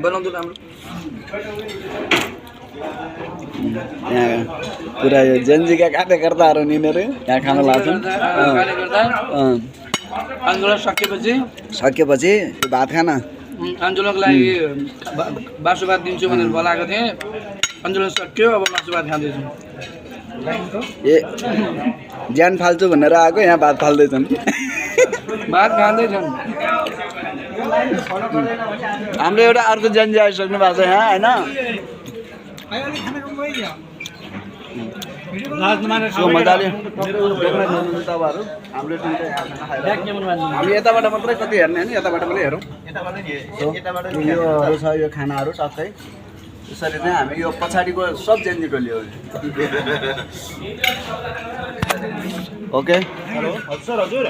बनाउँदै राम्रो यहाँ पुरा यो जेनजीका कार्यकर्ताहरू यिनीहरू यहाँ खान लाग्छन् आन्दोलन सकिएपछि त्यो भात खान आन्दोलनको लागि मासुभात दिन्छु भनेर बोलाएको थिएँ आन्दोलन सकियो अब मासुभात खाँदैछु ए ज्यान फाल्छु भनेर आएको यहाँ भात फाल्दैछन् भात खाँदैछन् हाम्रो एउटा अर्को जेनजी आइसक्नु भएको छ यहाँ होइन सो मजाले देख्न सक्नुहुन्छ तपाईँहरू हाम्रो टिम चाहिँ यहाँ खाना खाइरहेको छ। हामी यताबाट मात्रै कति हेर्ने होइन यताबाट पनि हेरौँ योहरू छ यो खानाहरू टक्कै यसरी चाहिँ हामी यो पछाडिको सब जेनजी टोली हो ओके हजुर